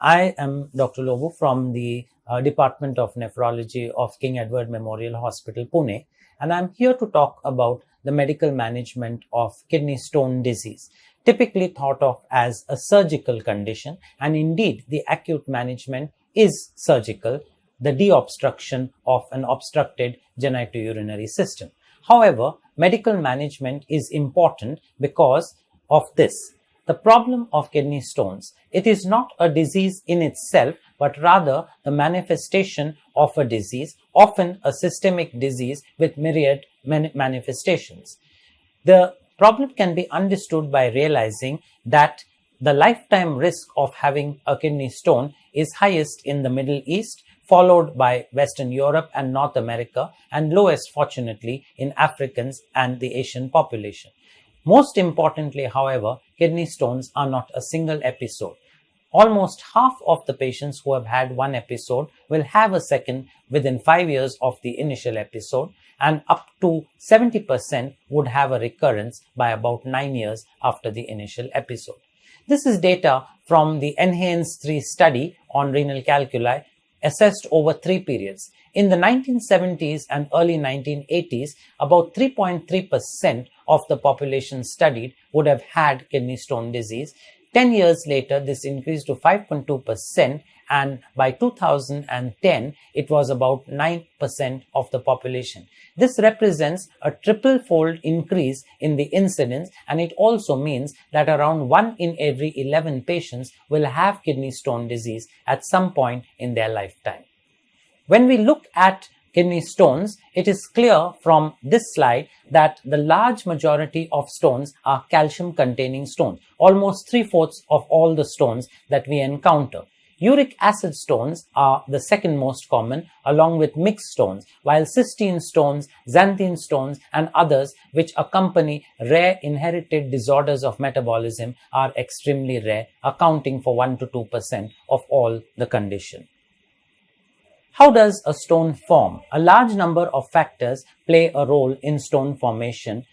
I am Dr. Lobu from the Department of Nephrology of King Edward Memorial Hospital, Pune, and I'm here to talk about the medical management of kidney stone disease, typically thought of as a surgical condition, and indeed the acute management is surgical, the deobstruction of an obstructed genitourinary system. However, medical management is important because of this. The problem of kidney stones, it is not a disease in itself, but rather the manifestation of a disease, often a systemic disease with myriad manifestations. The problem can be understood by realizing that the lifetime risk of having a kidney stone is highest in the Middle East, followed by Western Europe and North America, and lowest, fortunately, in Africans and the Asian population. Most importantly, however, kidney stones are not a single episode. Almost half of the patients who have had one episode will have a second within 5 years of the initial episode, and up to 70% would have a recurrence by about 9 years after the initial episode. This is data from the ENHANCE-3 study on renal calculi assessed over 3 periods. In the 1970s and early 1980s, about 3.3% of the population studied would have had kidney stone disease. 10 years later, this increased to 5.2%, and by 2010, it was about 9% of the population. This represents a triple-fold increase in the incidence, and it also means that around 1 in every 11 patients will have kidney stone disease at some point in their lifetime. When we look at kidney stones, it is clear from this slide that the large majority of stones are calcium-containing stones, almost 3/4 of all the stones that we encounter. Uric acid stones are the second most common, along with mixed stones, while cysteine stones, xanthine stones, and others which accompany rare inherited disorders of metabolism are extremely rare, accounting for 1 to 2% of all the condition. How does a stone form? A large number of factors play a role in stone formation.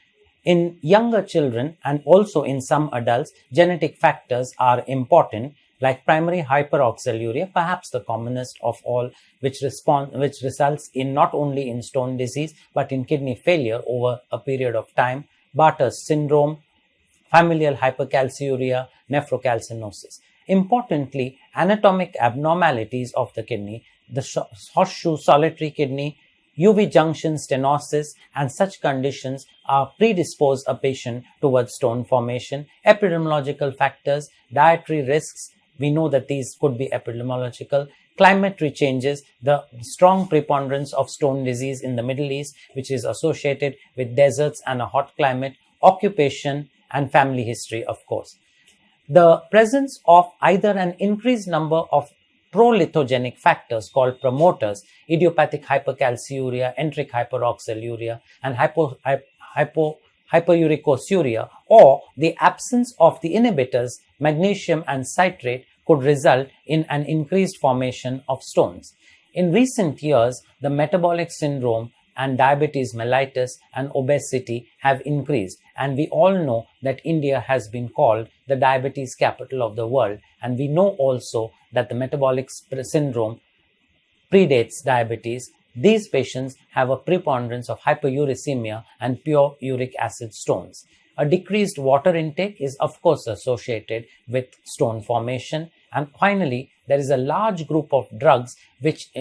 In younger children and also in some adults, genetic factors are important, like primary hyperoxaluria, perhaps the commonest of all, which results in not only in stone disease but in kidney failure over a period of time, Barter's syndrome, familial hypercalciuria, nephrocalcinosis. Importantly, anatomic abnormalities of the kidney, the horseshoe solitary kidney, UV junction stenosis, and such conditions are predispose a patient towards stone formation. Epidemiological factors, dietary risks, we know that these could be epidemiological. Climatary changes, the strong preponderance of stone disease in the Middle East, which is associated with deserts and a hot climate, occupation, and family history, of course. The presence of either an increased number of prolithogenic factors called promoters, idiopathic hypercalciuria, enteric hyperoxaluria, and hyperuricosuria, or the absence of the inhibitors, magnesium and citrate, could result in an increased formation of stones. In recent years, the metabolic syndrome and diabetes mellitus and obesity have increased, and we all know that India has been called the diabetes capital of the world, and we know also that the metabolic syndrome predates diabetes. These patients have a preponderance of hyperuricemia and pure uric acid stones. A decreased water intake is of course associated with stone formation. And finally, there is a large group of drugs which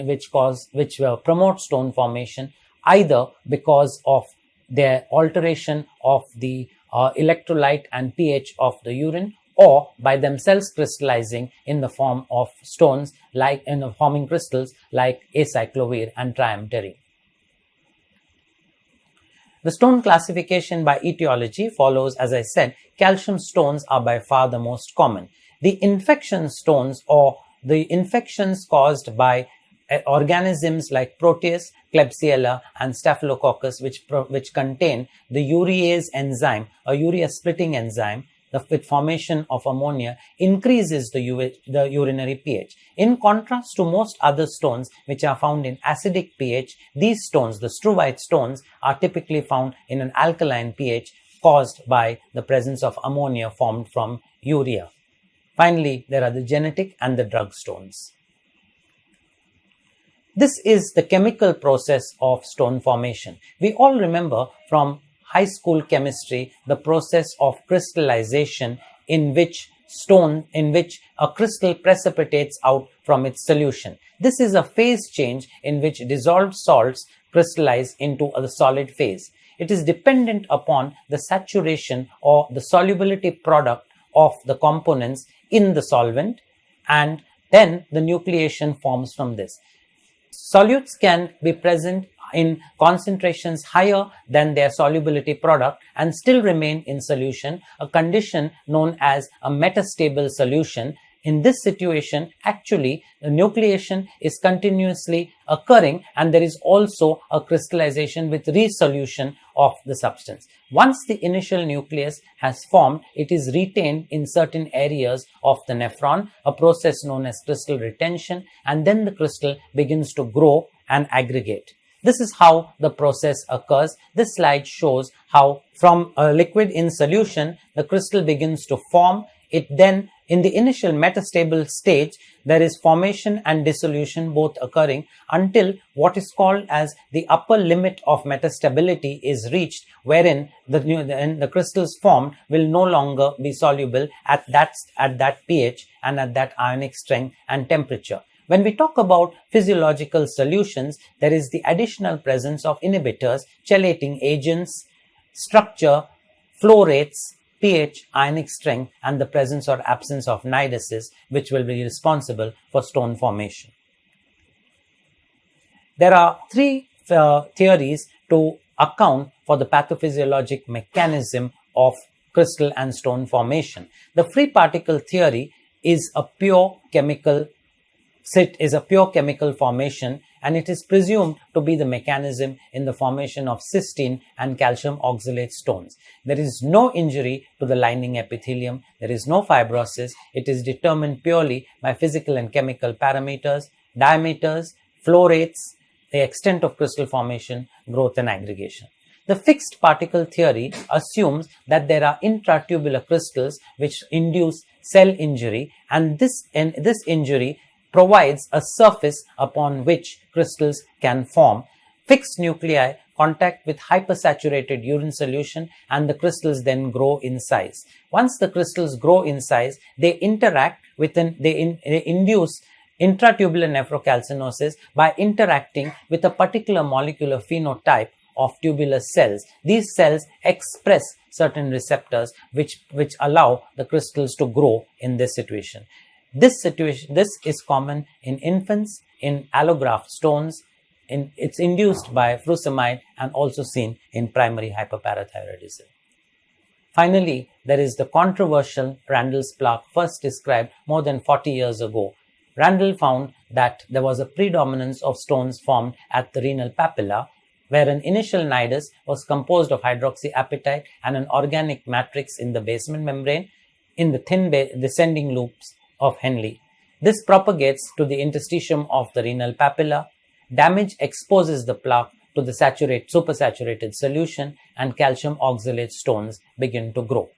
promote stone formation, either because of their alteration of the electrolyte and pH of the urine, or by themselves crystallizing in the form of stones, like in forming crystals like acyclovir and triamterene. The stone classification by etiology follows, as I said, calcium stones are by far the most common. The infection stones, or the infections caused by organisms like Proteus, Klebsiella, and Staphylococcus, which contain the urease enzyme, a urea splitting enzyme, with formation of ammonia, increases the urinary pH. In contrast to most other stones which are found in acidic pH, these stones, the struvite stones, are typically found in an alkaline pH caused by the presence of ammonia formed from urea. Finally, there are the genetic and the drug stones. This is the chemical process of stone formation. We all remember from high school chemistry the process of crystallization in which a crystal precipitates out from its solution. This is a phase change in which dissolved salts crystallize into the solid phase. It is dependent upon the saturation or the solubility product of the components in the solvent, and then the nucleation forms from this. Solutes can be present in concentrations higher than their solubility product and still remain in solution, a condition known as a metastable solution. In this situation, actually, the nucleation is continuously occurring and there is also a crystallization with resolution of the substance. Once the initial nucleus has formed, it is retained in certain areas of the nephron, a process known as crystal retention, and then the crystal begins to grow and aggregate. This is how the process occurs. This slide shows how from a liquid in solution, the crystal begins to form. It then, in the initial metastable stage, there is formation and dissolution both occurring until what is called as the upper limit of metastability is reached, wherein the crystals formed will no longer be soluble at that pH and at that ionic strength and temperature. When we talk about physiological solutions, there is the additional presence of inhibitors, chelating agents, structure, flow rates, pH, ionic strength, and the presence or absence of nidaces, which will be responsible for stone formation. There are three theories to account for the pathophysiologic mechanism of crystal and stone formation. The free particle theory is a pure chemical formation, and it is presumed to be the mechanism in the formation of cysteine and calcium oxalate stones. There is no injury to the lining epithelium. There is no fibrosis. It is determined purely by physical and chemical parameters, diameters, flow rates, the extent of crystal formation, growth and aggregation. The fixed particle theory assumes that there are intratubular crystals which induce cell injury, and this injury provides a surface upon which crystals can form. Fixed nuclei contact with hypersaturated urine solution and the crystals then grow in size. Once the crystals grow in size, they interact they induce intratubular nephrocalcinosis by interacting with a particular molecular phenotype of tubular cells. These cells express certain receptors which allow the crystals to grow in this situation. This is common in infants, in allograft stones, it's induced by furosemide and also seen in primary hyperparathyroidism. Finally, there is the controversial Randall's plaque, first described more than 40 years ago. Randall found that there was a predominance of stones formed at the renal papilla, where an initial nidus was composed of hydroxyapatite and an organic matrix in the basement membrane in the thin descending loops of Henle. This propagates to the interstitium of the renal papilla. Damage exposes the plaque to the supersaturated solution, and calcium oxalate stones begin to grow.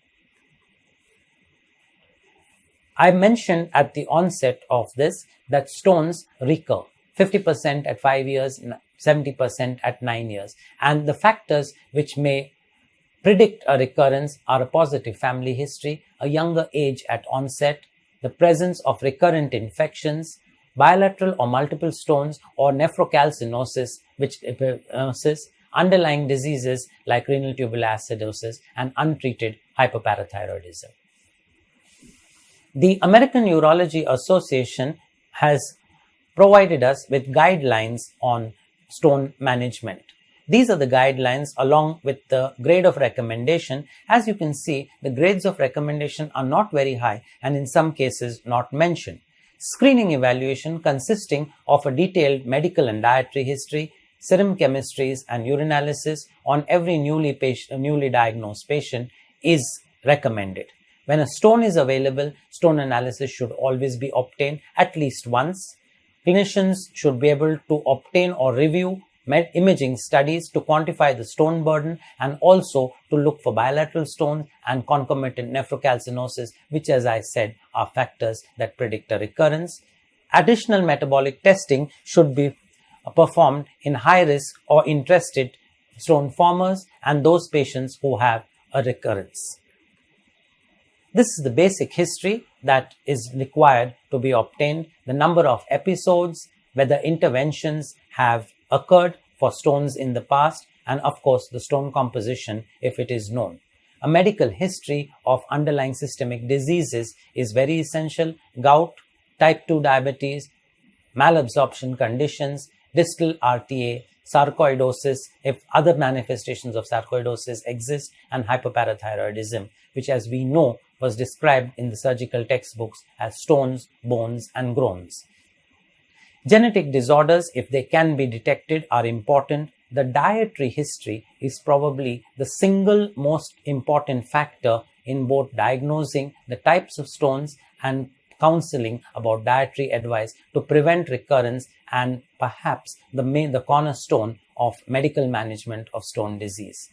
I mentioned at the onset of this that stones recur 50% at 5 years, 70% at 9 years, and the factors which may predict a recurrence are a positive family history, a younger age at onset, the presence of recurrent infections, bilateral or multiple stones or nephrocalcinosis, underlying diseases like renal tubular acidosis, and untreated hyperparathyroidism. The American Urology Association has provided us with guidelines on stone management. These are the guidelines along with the grade of recommendation. As you can see, the grades of recommendation are not very high and in some cases not mentioned. Screening evaluation consisting of a detailed medical and dietary history, serum chemistries and urinalysis on every newly diagnosed patient is recommended. When a stone is available, stone analysis should always be obtained at least once. Clinicians should be able to obtain or review imaging studies to quantify the stone burden and also to look for bilateral stones and concomitant nephrocalcinosis, which, as I said, are factors that predict a recurrence. Additional metabolic testing should be performed in high risk or interested stone formers and those patients who have a recurrence. This is the basic history that is required to be obtained, the number of episodes, whether interventions have occurred for stones in the past, and of course the stone composition if it is known. A medical history of underlying systemic diseases is very essential: gout, type 2 diabetes, malabsorption conditions, distal RTA, sarcoidosis, if other manifestations of sarcoidosis exist, and hyperparathyroidism, which, as we know, was described in the surgical textbooks as stones, bones, and groans. Genetic disorders, if they can be detected, are important. The dietary history is probably the single most important factor in both diagnosing the types of stones and counseling about dietary advice to prevent recurrence and perhaps the cornerstone of medical management of stone disease.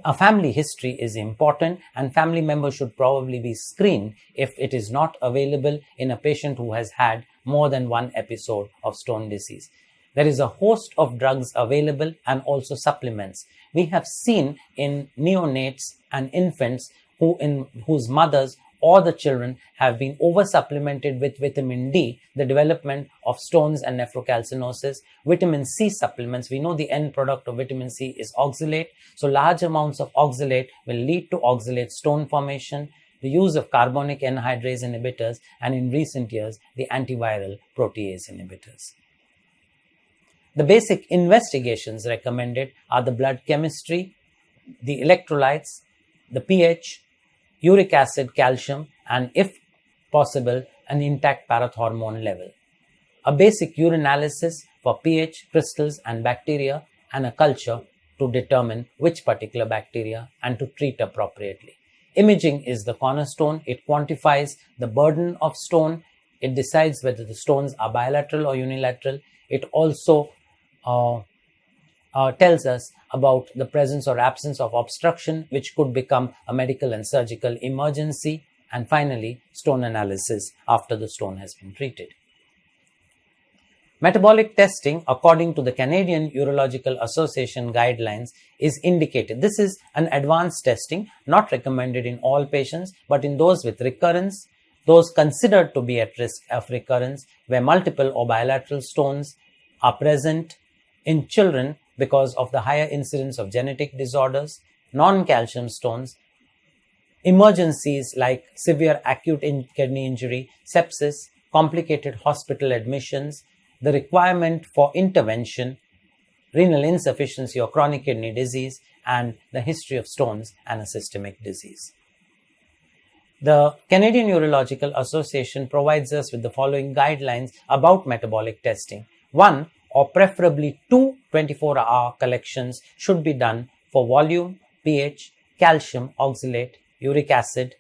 A family history is important, and family members should probably be screened if it is not available in a patient who has had more than one episode of stone disease. There is a host of drugs available and also supplements. We have seen in neonates and infants whose mothers or the children have been over-supplemented with vitamin D, the development of stones and nephrocalcinosis. Vitamin C supplements, we know the end product of vitamin C is oxalate. So large amounts of oxalate will lead to oxalate stone formation. The use of carbonic anhydrase inhibitors, and in recent years, the antiviral protease inhibitors. The basic investigations recommended are the blood chemistry, the electrolytes, the pH, uric acid, calcium, and if possible, an intact parathormone level. A basic urinalysis for pH, crystals, and bacteria, and a culture to determine which particular bacteria and to treat appropriately. Imaging is the cornerstone. It quantifies the burden of stone. It decides whether the stones are bilateral or unilateral. It also tells us about the presence or absence of obstruction, which could become a medical and surgical emergency. And finally, stone analysis after the stone has been treated. Metabolic testing, according to the Canadian Urological Association guidelines, is indicated. This is an advanced testing, not recommended in all patients, but in those with recurrence, those considered to be at risk of recurrence, where multiple or bilateral stones are present, in children because of the higher incidence of genetic disorders, non-calcium stones, emergencies like severe acute kidney injury, sepsis, complicated hospital admissions, the requirement for intervention, renal insufficiency or chronic kidney disease, and the history of stones and a systemic disease. The Canadian Urological Association provides us with the following guidelines about metabolic testing. 1 or preferably 2 24-hour collections should be done for volume, pH, calcium, oxalate, uric acid,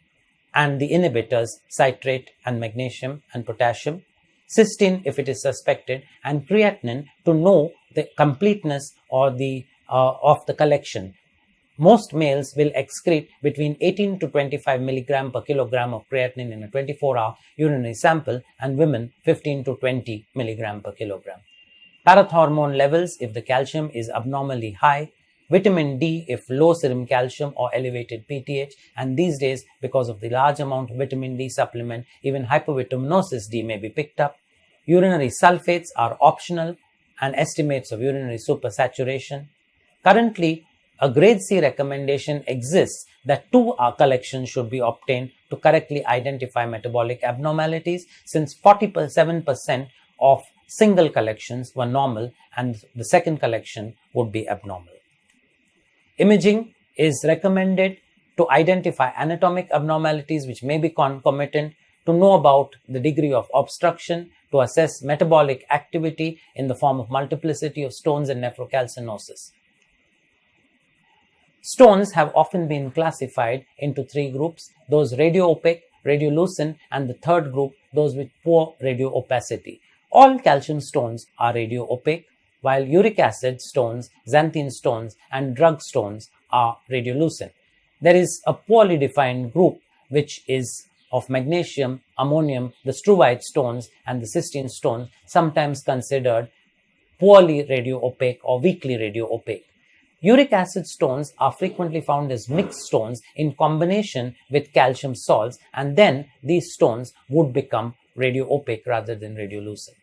and the inhibitors, citrate and magnesium and potassium, cysteine if it is suspected, and creatinine to know the completeness or of the collection. Most males will excrete between 18 to 25 milligram per kilogram of creatinine in a 24-hour urinary sample, and women 15 to 20 milligram per kilogram. Parathormone levels if the calcium is abnormally high, vitamin D if low serum calcium or elevated PTH, and these days because of the large amount of vitamin D supplement, even hypervitaminosis D may be picked up. Urinary sulfates are optional, and estimates of urinary supersaturation. Currently, a grade C recommendation exists that 2-hour collections should be obtained to correctly identify metabolic abnormalities, since 47% of single collections were normal and the second collection would be abnormal. Imaging is recommended to identify anatomic abnormalities which may be concomitant, to know about the degree of obstruction, to assess metabolic activity in the form of multiplicity of stones and nephrocalcinosis. Stones have often been classified into 3 groups: those radioopaque, radiolucent, and the third group, those with poor radio opacity. All calcium stones are radioopaque. while uric acid stones, xanthine stones, and drug stones are radiolucent. There is a poorly defined group which is of magnesium, ammonium, the struvite stones, and the cysteine stones, sometimes considered poorly radio-opaque or weakly radio-opaque. Uric acid stones are frequently found as mixed stones in combination with calcium salts, and then these stones would become radio-opaque rather than radiolucent.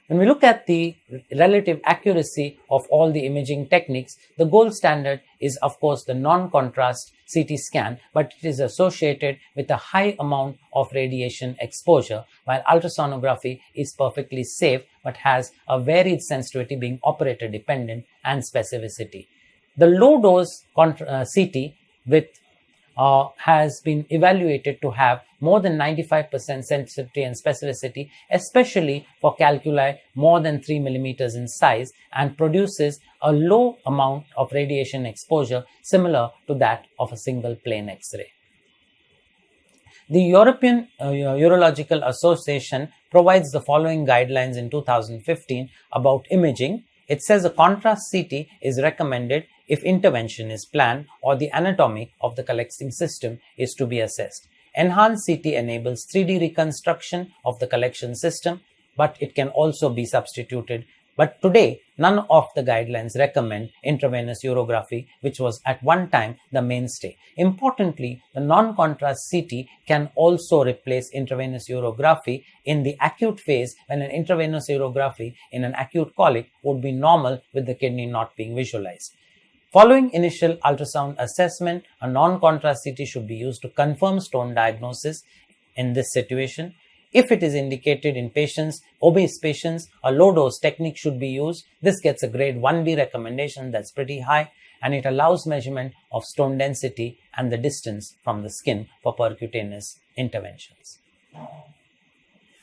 When we look at the relative accuracy of all the imaging techniques, the gold standard is, of course, the non-contrast CT scan, but it is associated with a high amount of radiation exposure, while ultrasonography is perfectly safe but has a varied sensitivity, being operator dependent, and specificity. The low dose CT with has been evaluated to have more than 95% sensitivity and specificity, especially for calculi more than 3 millimeters in size, and produces a low amount of radiation exposure similar to that of a single plane X-ray. The European Urological Association provides the following guidelines in 2015 about imaging. It says a contrast CT is recommended if intervention is planned or the anatomy of the collecting system is to be assessed. Enhanced CT enables 3D reconstruction of the collection system, but it can also be substituted. But today, none of the guidelines recommend intravenous urography, which was at one time the mainstay. Importantly, the non-contrast CT can also replace intravenous urography in the acute phase, when an intravenous urography in an acute colic would be normal with the kidney not being visualized. Following initial ultrasound assessment, a non-contrast CT should be used to confirm stone diagnosis in this situation. If it is indicated in patients, obese patients, a low-dose technique should be used. This gets a grade 1B recommendation that's pretty high, and it allows measurement of stone density and the distance from the skin for percutaneous interventions.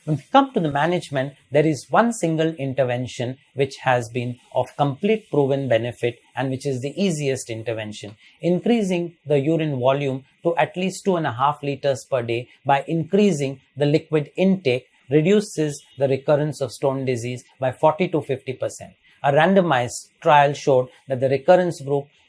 When we come to the management, there is one single intervention which has been of complete proven benefit and which is the easiest intervention. Increasing the urine volume to at least 2.5 liters per day by increasing the liquid intake reduces the recurrence of stone disease by 40 to 50%. A randomized trial showed that the recurrence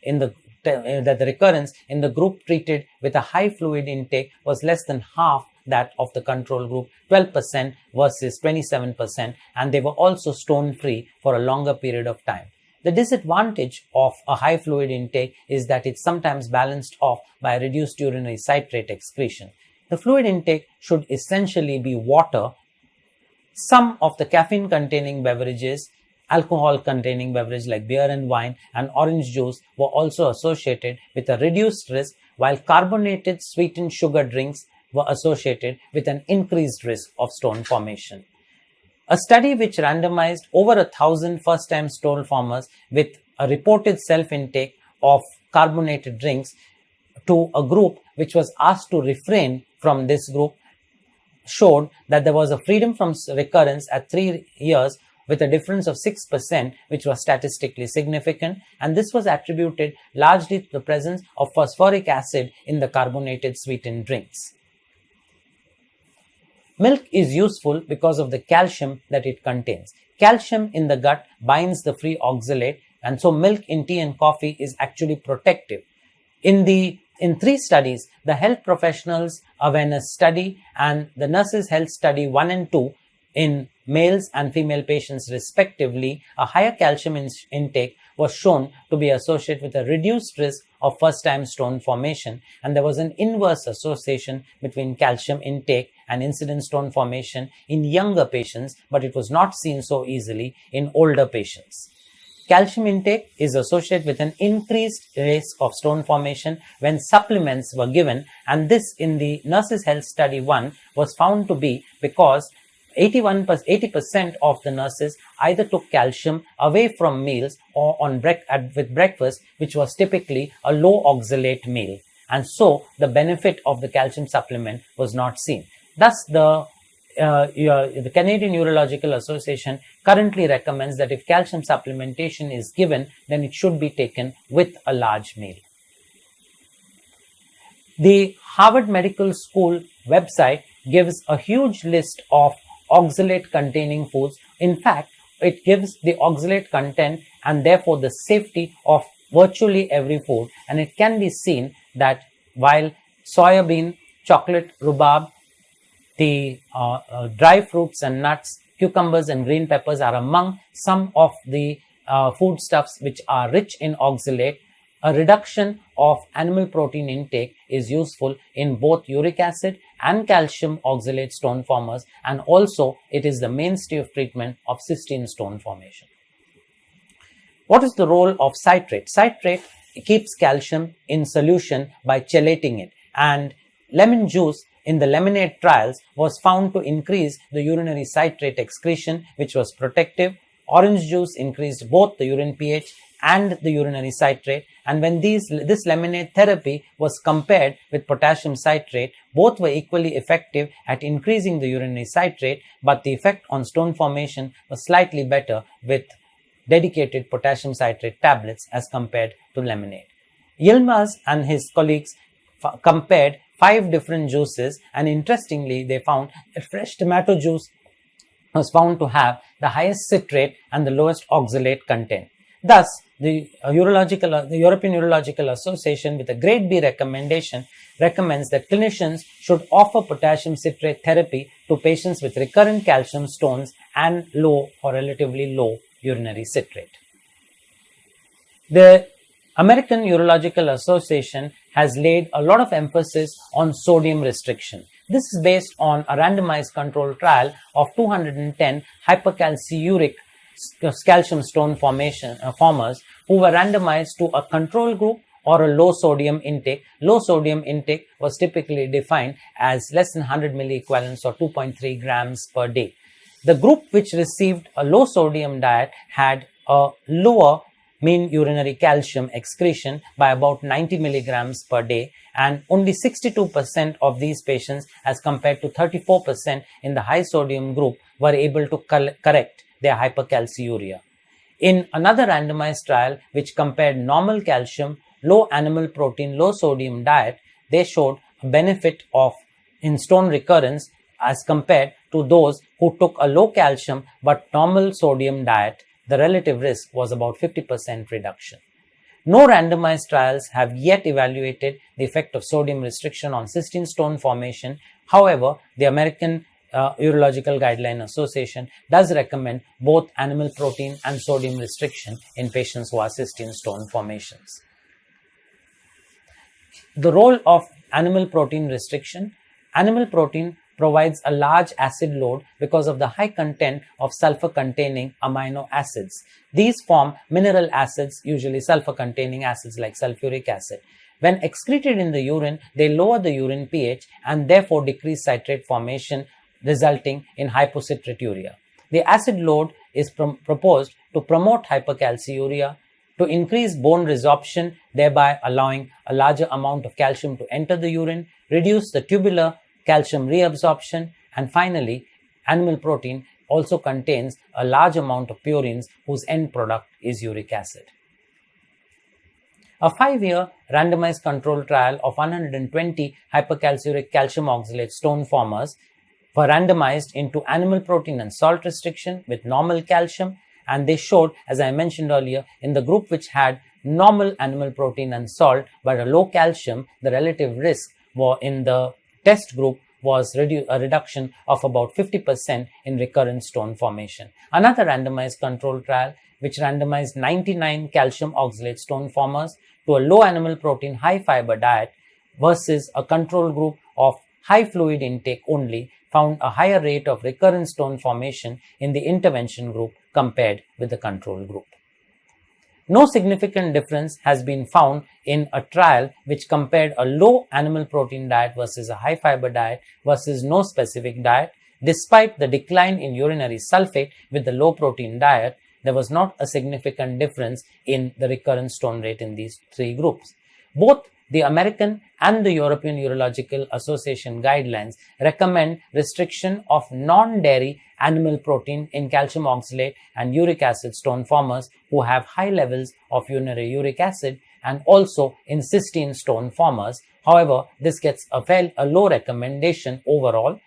in the group treated with a high fluid intake was less than half that of the control group, 12% versus 27%, and they were also stone free for a longer period of time. The disadvantage of a high fluid intake is that it's sometimes balanced off by reduced urinary citrate excretion. The fluid intake should essentially be water. Some of the caffeine containing beverages, alcohol containing beverage like beer and wine, and orange juice were also associated with a reduced risk, while carbonated sweetened sugar drinks were associated with an increased risk of stone formation. A study which randomized over 1,000 first-time stone formers with a reported self-intake of carbonated drinks to a group which was asked to refrain from this group showed that there was a freedom from recurrence at 3 years with a difference of 6%, which was statistically significant, and this was attributed largely to the presence of phosphoric acid in the carbonated sweetened drinks. Milk is useful because of the calcium that it contains. Calcium in the gut binds the free oxalate, and so milk in tea and coffee is actually protective. In 3 studies, the Health Professionals Awareness Study and the Nurses Health Study 1 and 2, in males and female patients respectively, a higher calcium intake was shown to be associated with a reduced risk of first-time stone formation, and there was an inverse association between calcium intake and incident stone formation in younger patients, but it was not seen so easily in older patients. Calcium intake is associated with an increased risk of stone formation when supplements were given, and this in the Nurses Health Study 1 was found to be because 80% of the nurses either took calcium away from meals or with breakfast, which was typically a low oxalate meal, and so the benefit of the calcium supplement was not seen. Thus, the Canadian Urological Association currently recommends that if calcium supplementation is given, then it should be taken with a large meal. The Harvard Medical School website gives a huge list of oxalate containing foods. In fact, it gives the oxalate content and therefore the safety of virtually every food. And it can be seen that while soya bean, chocolate, rhubarb, the dry fruits and nuts, cucumbers and green peppers are among some of the foodstuffs which are rich in oxalate, a reduction of animal protein intake is useful in both uric acid and calcium oxalate stone formers, and also it is the mainstay of treatment of cystine stone formation. What is the role of citrate? Citrate keeps calcium in solution by chelating it, and lemon juice in the lemonade trials was found to increase the urinary citrate excretion, which was protective. Orange juice increased both the urine pH and the urinary citrate, and when this lemonade therapy was compared with potassium citrate, both were equally effective at increasing the urinary citrate, but the effect on stone formation was slightly better with dedicated potassium citrate tablets as compared to lemonade. Yilmaz and his colleagues compared 5 different juices, and interestingly they found that fresh tomato juice was found to have the highest citrate and the lowest oxalate content. Thus, the European Urological Association, with a grade B recommendation, recommends that clinicians should offer potassium citrate therapy to patients with recurrent calcium stones and low or relatively low urinary citrate. The American Urological Association has laid a lot of emphasis on sodium restriction. This is based on a randomized controlled trial of 210 hypercalciuric calcium stone formers who were randomized to a control group or a low sodium intake. Low sodium intake was typically defined as less than 100 milliequivalents or 2.3 grams per day. The group which received a low sodium diet had a lower mean urinary calcium excretion by about 90 milligrams per day, and only 62% of these patients, as compared to 34% in the high sodium group, were able to correct their hypercalciuria. In another randomized trial which compared normal calcium, low animal protein, low sodium diet, they showed a benefit in stone recurrence as compared to those who took a low calcium but normal sodium diet. The relative risk was about 50% reduction. No randomized trials have yet evaluated the effect of sodium restriction on cystine stone formation. However, the American Urological Guideline Association does recommend both animal protein and sodium restriction in patients who are cystine stone formations. The role of animal protein restriction. Animal protein provides a large acid load because of the high content of sulfur-containing amino acids. These form mineral acids, usually sulfur-containing acids like sulfuric acid. When excreted in the urine, they lower the urine pH and therefore decrease citrate formation, resulting in hypocitraturia. The acid load is proposed to promote hypercalciuria, to increase bone resorption, thereby allowing a larger amount of calcium to enter the urine, reduce the tubular calcium reabsorption, and finally, animal protein also contains a large amount of purines whose end product is uric acid. A 5-year randomized controlled trial of 120 hypercalciuric calcium oxalate stone formers were randomized into animal protein and salt restriction with normal calcium, and they showed, as I mentioned earlier, in the group which had normal animal protein and salt but a low calcium, the relative risk in the test group was a reduction of about 50% in recurrent stone formation. Another randomized controlled trial which randomized 99 calcium oxalate stone formers to a low animal protein, high fiber diet versus a control group of high fluid intake only found a higher rate of recurrent stone formation in the intervention group compared with the control group. No significant difference has been found in a trial which compared a low animal protein diet versus a high fiber diet versus no specific diet. Despite the decline in urinary sulfate with the low protein diet, there was not a significant difference in the recurrent stone rate in these 3 groups. Both the American and the European Urological Association guidelines recommend restriction of non-dairy animal protein in calcium oxalate and uric acid stone formers who have high levels of urinary uric acid, and also in cystine stone formers. However, this gets a low recommendation overall,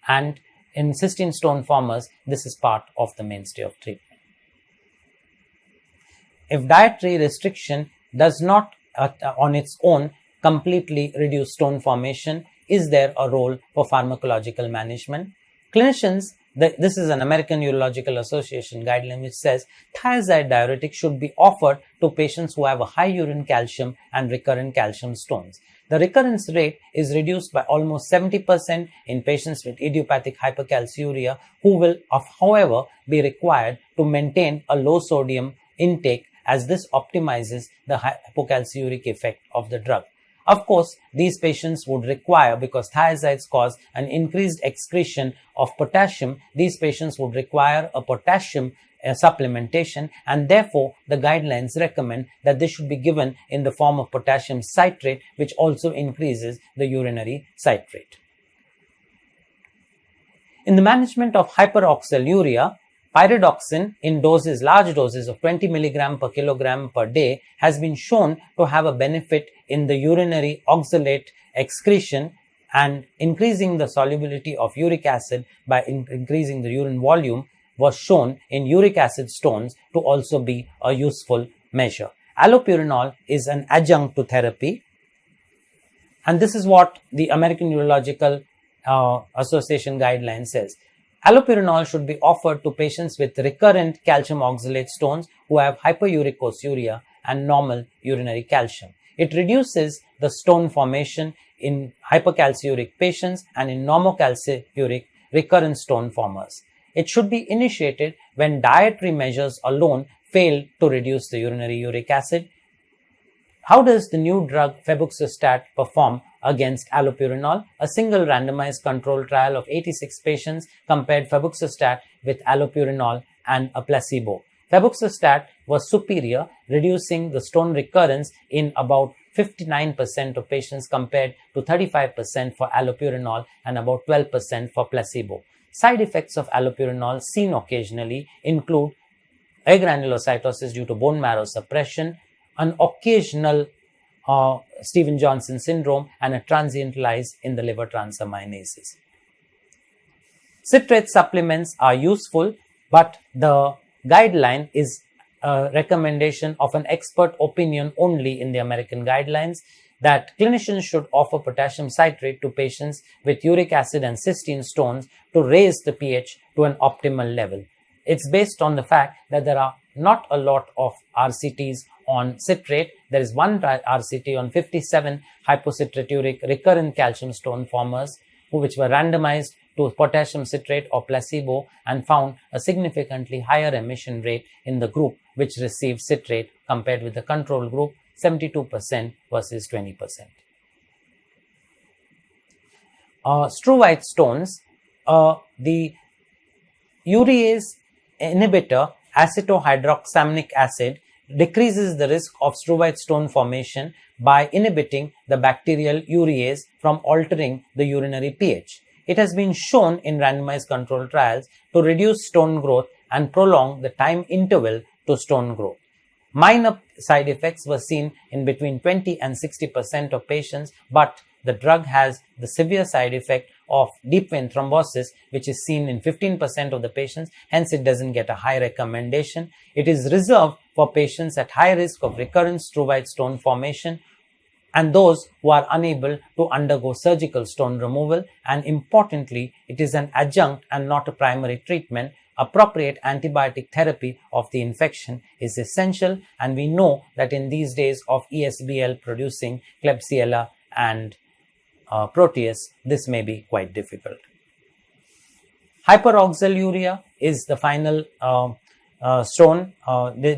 and in cystine stone formers, this is part of the mainstay of treatment. if dietary restriction does not on its own completely reduce stone formation, is there a role for pharmacological management? Clinicians, this is an American Urological Association guideline which says thiazide diuretic should be offered to patients who have a high urine calcium and recurrent calcium stones. The recurrence rate is reduced by almost 70% in patients with idiopathic hypercalciuria who will, however, be required to maintain a low sodium intake, as this optimizes the hypocalciuric effect of the drug. Of course, these patients would require, because thiazides cause an increased excretion of potassium, these patients would require a potassium supplementation, and therefore the guidelines recommend that this should be given in the form of potassium citrate, which also increases the urinary citrate. In the management of hyperoxaluria, pyridoxine in large doses of 20 mg per kilogram per day has been shown to have a benefit in the urinary oxalate excretion, and increasing the solubility of uric acid by increasing the urine volume was shown in uric acid stones to also be a useful measure. Allopurinol is an adjunct to therapy, and this is what the American Urological Association guideline says. Allopurinol should be offered to patients with recurrent calcium oxalate stones who have hyperuricosuria and normal urinary calcium. It reduces the stone formation in hypercalciuric patients and in normocalciuric recurrent stone formers. It should be initiated when dietary measures alone fail to reduce the urinary uric acid. How does the new drug febuxostat perform against allopurinol? A single randomized controlled trial of 86 patients compared febuxostat with allopurinol and a placebo. Febuxostat was superior, reducing the stone recurrence in about 59% of patients compared to 35% for allopurinol and about 12% for placebo. Side effects of allopurinol seen occasionally include agranulocytosis due to bone marrow suppression, an occasional Stevens-Johnson syndrome, and a transient lyse in the liver transaminases. Citrate supplements are useful, but the guideline is a recommendation of an expert opinion only in the American guidelines, that clinicians should offer potassium citrate to patients with uric acid and cysteine stones to raise the pH to an optimal level. It's based on the fact that there are not a lot of RCTs on citrate. There is one RCT on 57 hypocitraturic recurrent calcium stone formers which were randomized to potassium citrate or placebo and found a significantly higher emission rate in the group which received citrate compared with the control group, 72% versus 20%. Struvite stones, the urease inhibitor acetohydroxaminic acid decreases the risk of struvite stone formation by inhibiting the bacterial urease from altering the urinary pH. It has been shown in randomized controlled trials to reduce stone growth and prolong the time interval to stone growth. Minor side effects were seen in between 20 and 60% of patients, but the drug has the severe side effect of deep vein thrombosis, which is seen in 15% of the patients. Hence, it doesn't get a high recommendation. It is reserved for patients at high risk of recurrent struvite stone formation and those who are unable to undergo surgical stone removal. And importantly, it is an adjunct and not a primary treatment. Appropriate antibiotic therapy of the infection is essential, and we know that in these days of ESBL producing Klebsiella and Proteus, this may be quite difficult. Hyperoxaluria is the final stone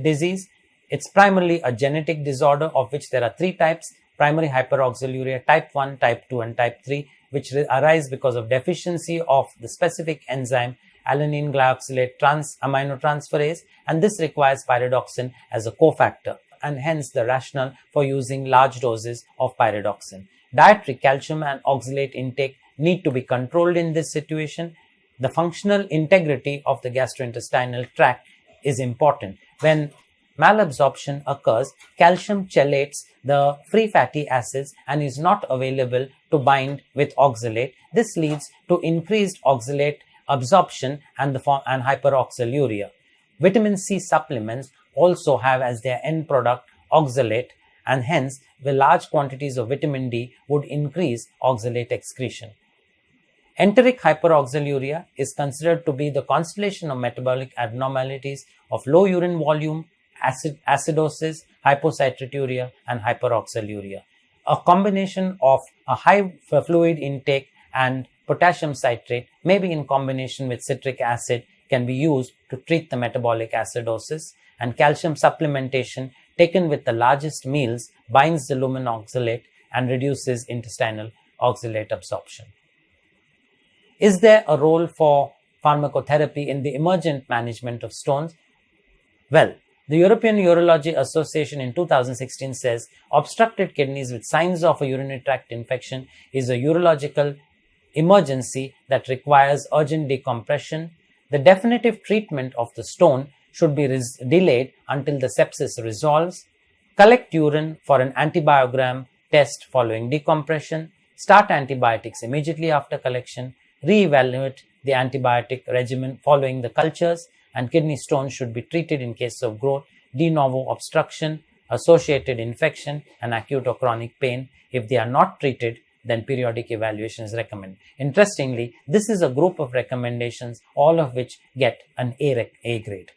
disease. It's primarily a genetic disorder of which there are three types: primary hyperoxaluria type 1, type 2 and type 3, which arise because of deficiency of the specific enzyme alanine glyoxylate aminotransferase, and this requires pyridoxine as a cofactor, and hence the rationale for using large doses of pyridoxine. Dietary calcium and oxalate intake need to be controlled in this situation. The functional integrity of the gastrointestinal tract is important. When malabsorption occurs, calcium chelates the free fatty acids and is not available to bind with oxalate. This leads to increased oxalate absorption and hyperoxaluria. Vitamin C supplements also have as their end product oxalate, and hence the large quantities of vitamin D would increase oxalate excretion. Enteric hyperoxaluria is considered to be the constellation of metabolic abnormalities of low urine volume, acidosis, hypocytruria, and hyperoxaluria. A combination of a high fluid intake and potassium citrate, maybe in combination with citric acid, can be used to treat the metabolic acidosis, and calcium supplementation taken with the largest meals binds the lumen oxalate and reduces intestinal oxalate absorption. Is there a role for pharmacotherapy in the emergent management of stones? Well, the European Urology Association in 2016 says obstructed kidneys with signs of a urinary tract infection is a urological emergency that requires urgent decompression. The definitive treatment of the stone should be delayed until the sepsis resolves. Collect urine for an antibiogram test following decompression. Start antibiotics immediately after collection. Re-evaluate the antibiotic regimen following the cultures, and kidney stones should be treated in case of growth, de novo obstruction, associated infection, and acute or chronic pain. If they are not treated, then periodic evaluation is recommended. Interestingly, this is a group of recommendations, all of which get an A grade.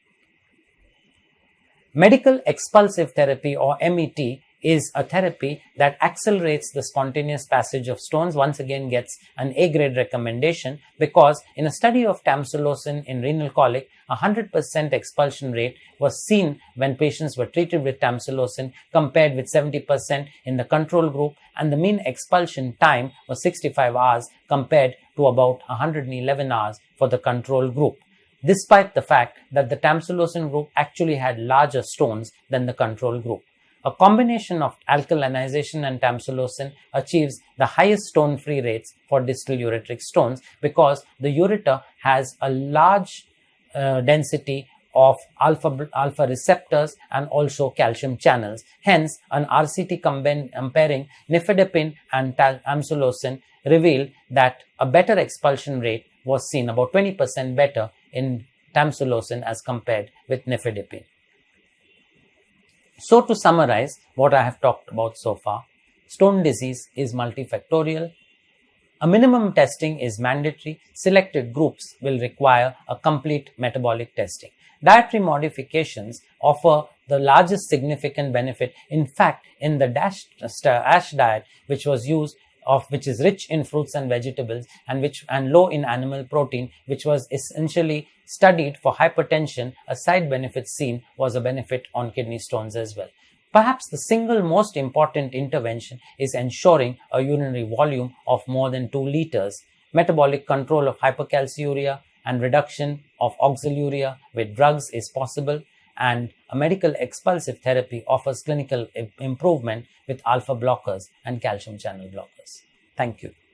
Medical expulsive therapy, or MET, is a therapy that accelerates the spontaneous passage of stones, once again gets an A grade recommendation, because in a study of tamsulosin in renal colic, 100% expulsion rate was seen when patients were treated with tamsulosin compared with 70% in the control group, and the mean expulsion time was 65 hours compared to about 111 hours for the control group, despite the fact that the tamsulosin group actually had larger stones than the control group. A combination of alkalinization and tamsulosin achieves the highest stone-free rates for distal ureteric stones because the ureter has a large density of alpha receptors and also calcium channels. Hence, an RCT comparing nifedipine and tamsulosin revealed that a better expulsion rate was seen, about 20% better in tamsulosin as compared with nifedipine. So to summarize what I have talked about so far, stone disease is multifactorial. A minimum testing is mandatory. Selected groups will require a complete metabolic testing. Dietary modifications offer the largest significant benefit. In fact, in the ASH diet, which is rich in fruits and vegetables and low in animal protein, which was essentially studied for hypertension, a side benefit seen was a benefit on kidney stones as well. Perhaps the single most important intervention is ensuring a urinary volume of more than 2 liters, metabolic control of hypercalciuria and reduction of oxaluria with drugs is possible, and a medical expulsive therapy offers clinical improvement with alpha blockers and calcium channel blockers. Thank you.